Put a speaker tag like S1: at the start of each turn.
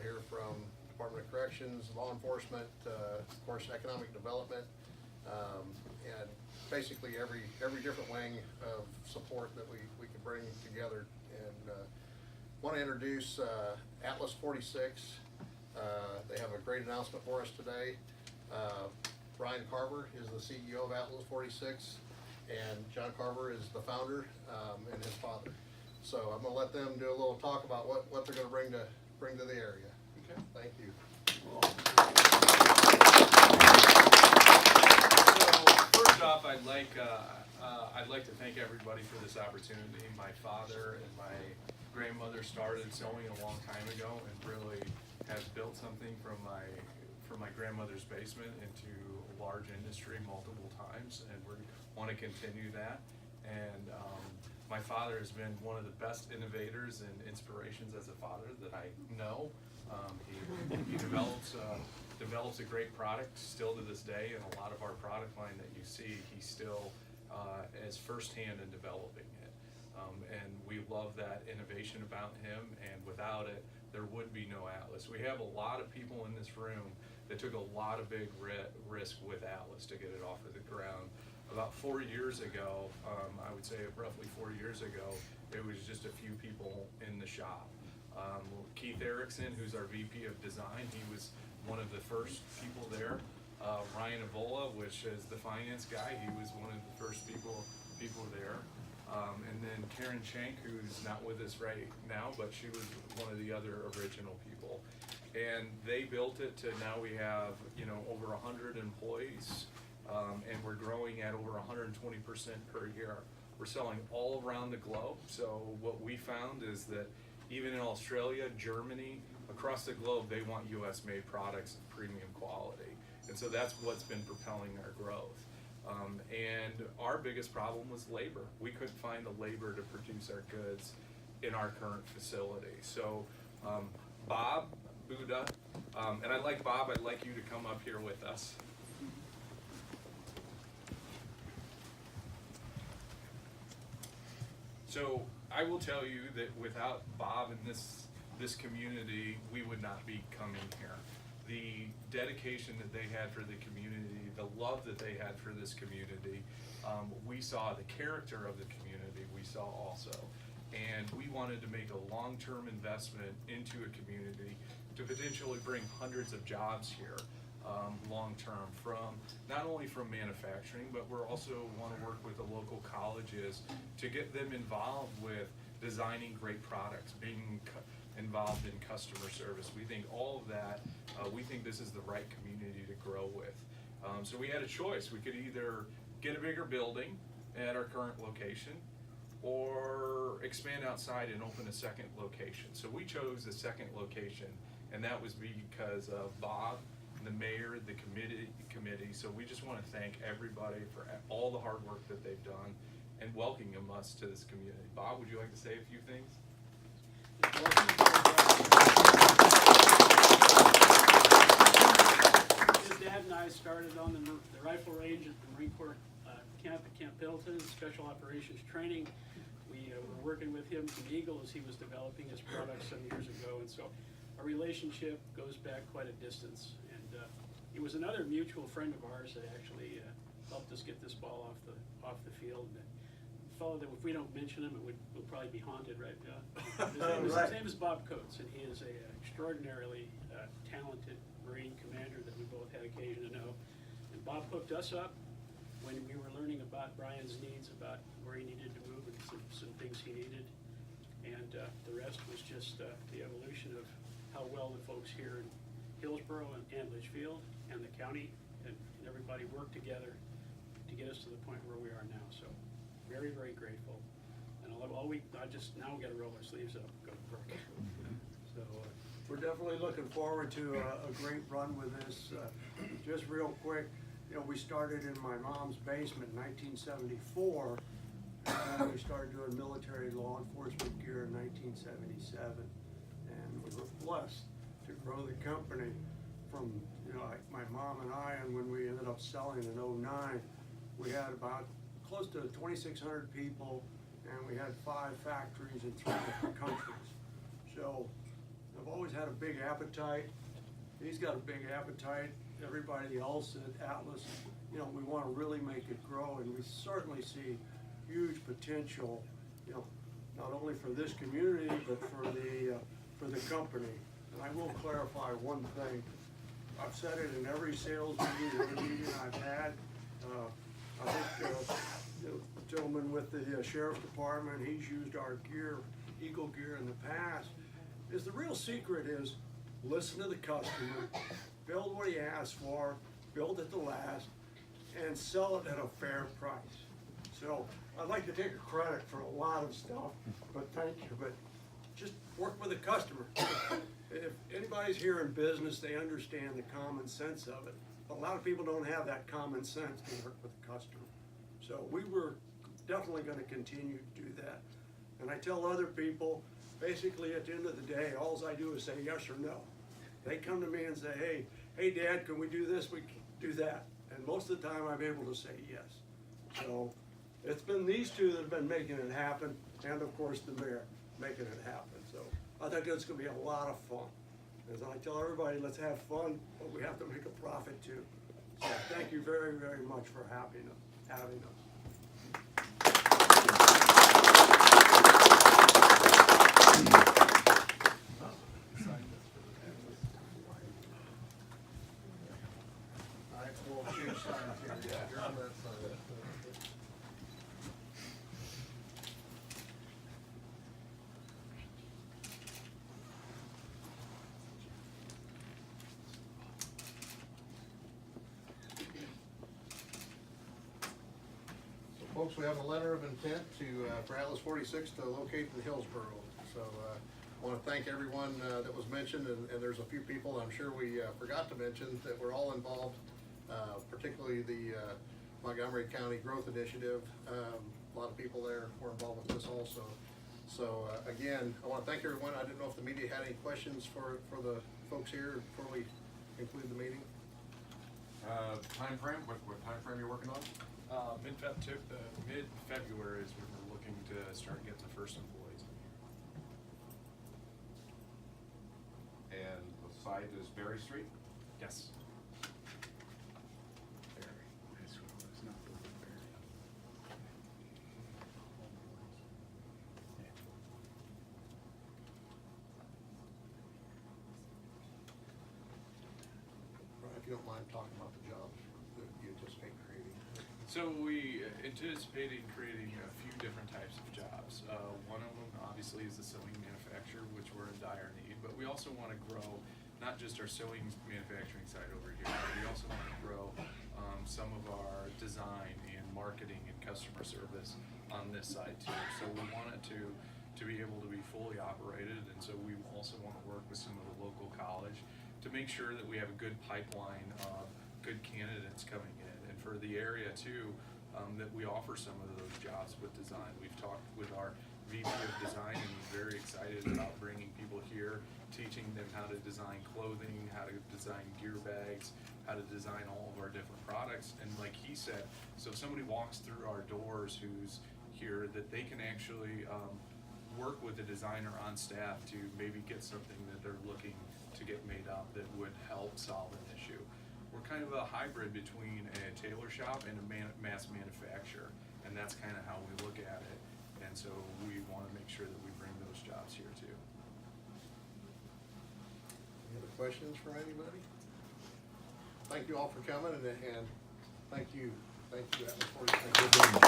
S1: here from Department of Corrections, law enforcement, of course, economic development, and basically every different wing of support that we can bring together. And want to introduce Atlas 46. They have a great announcement for us today. Brian Carver is the CEO of Atlas 46, and John Carver is the founder, and his father. So I'm going to let them do a little talk about what they're going to bring to the area.
S2: Okay.
S1: Thank you.
S2: So first off, I'd like to thank everybody for this opportunity. My father and my grandmother started sewing a long time ago, and really has built something from my grandmother's basement into a large industry multiple times, and we want to continue that. And my father has been one of the best innovators and inspirations as a father that I know. He develops a great product still to this day, and a lot of our product line that you see, he still is firsthand in developing it. And we love that innovation about him, and without it, there would be no Atlas. We have a lot of people in this room that took a lot of big risk with Atlas to get it off of the ground. About 4 years ago, I would say roughly 4 years ago, it was just a few people in the shop. Keith Erickson, who's our VP of Design, he was one of the first people there. Ryan Avola, which is the finance guy, he was one of the first people there. And then Karen Shank, who's not with us right now, but she was one of the other original people. And they built it to now we have, over 100 employees, and we're growing at over 120% per year. We're selling all around the globe. So what we found is that even in Australia, Germany, across the globe, they want US made products of premium quality. And so that's what's been propelling our growth. And our biggest problem was labor. We couldn't find the labor to produce our goods in our current facility. So Bob Buda, and I'd like you to come up here with us. So I will tell you that without Bob and this community, we would not be coming here. The dedication that they had for the community, the love that they had for this community, we saw the character of the community, we saw also. And we wanted to make a long-term investment into a community to potentially bring hundreds of jobs here long-term, from not only from manufacturing, but we're also want to work with the local colleges to get them involved with designing great products, being involved in customer service. We think all of that, we think this is the right community to grow with. So we had a choice. We could either get a bigger building at our current location or expand outside and open a second location. So we chose the second location, and that was because of Bob, the mayor, the committee. So we just want to thank everybody for all the hard work that they've done and welcoming us to this community. Bob, would you like to say a few things?
S3: His dad and I started on the rifle range at the Marine Corps camp at Camp Pendleton, Special Operations Training. We were working with him from Eagle as he was developing his products some years ago, and so our relationship goes back quite a distance. And he was another mutual friend of ours that actually helped us get this ball off the field. And a fellow that if we don't mention him, we'll probably be haunted, right, John? His name is Bob Coates, and he is a extraordinarily talented Marine commander that we both had occasion to know. And Bob hooked us up when we were learning about Brian's needs, about where he needed to move and some things he needed. And the rest was just the evolution of how well the folks here in Hillsboro and Litchfield and the county and everybody worked together to get us to the point where we are now. So very, very grateful. And now we got to roll our sleeves up and go to work.
S4: So we're definitely looking forward to a great run with this. Just real quick, we started in my mom's basement in 1974, and then we started doing military law enforcement gear in 1977. And we were blessed to grow the company from, like my mom and I, and when we ended up selling in '09, we had about close to 2,600 people, and we had 5 factories in 3 different countries. So I've always had a big appetite. He's got a big appetite. Everybody else at Atlas, you know, we want to really make it grow, and we certainly see huge potential, you know, not only for this community, but for the company. And I will clarify one thing. I've said it in every sales meeting, every meeting I've had. I think the gentleman with the sheriff's department, he's used our gear, Eagle gear in the past, is the real secret is listen to the customer, build what he asks for, build at the last, and sell it at a fair price. So I'd like to take a credit for a lot of stuff, but thank you, but just work with the customer. If anybody's here in business, they understand the common sense of it. A lot of people don't have that common sense to work with the customer. So we were definitely gonna continue to do that. And I tell other people, basically at the end of the day, all I do is say yes or no. They come to me and say, hey Dad, can we do this? We can do that. And most of the time I'm able to say yes. So it's been these two that have been making it happen, and of course the mayor making it happen. So I think it's gonna be a lot of fun. As I tell everybody, let's have fun, but we have to make a profit too. So thank you very, very much for having us.
S1: All right, we'll change signs here. Yeah, you're on that side. So folks, we have a letter of intent for Atlas 46 to locate in Hillsboro. So I want to thank everyone that was mentioned, and there's a few people I'm sure we forgot to mention that were all involved, particularly the Montgomery County Growth Initiative. A lot of people there were involved with this also. So again, I want to thank everyone. I didn't know if the media had any questions for the folks here before we conclude the meeting.
S5: Time frame? What time frame you're working on?
S2: Mid-February is when we're looking to start getting the first employees.
S5: And the site is Berry Street?
S2: Yes.
S1: If you don't mind talking about the jobs that you anticipate creating.
S2: So we anticipated creating a few different types of jobs. One of them obviously is the sewing manufacturer, which we're in dire need, but we also want to grow not just our sewing manufacturing side over here, but we also want to grow some of our design and marketing and customer service on this side too. So we want it to be able to be fully operated, and so we also want to work with some of the local college to make sure that we have a good pipeline of good candidates coming in. And for the area too, that we offer some of those jobs with design. We've talked with our VP of design, and he's very excited about bringing people here, teaching them how to design clothing, how to design gear bags, how to design all of our different products. And like he said, so if somebody walks through our doors who's here, that they can actually work with a designer on staff to maybe get something that they're looking to get made up that would help solve an issue. We're kind of a hybrid between a tailor shop and a mass manufacturer, and that's kind of how we look at it. And so we want to make sure that we bring those jobs here too.
S1: Any other questions from anybody? Thank you all for coming, and thank you, Atlas 46.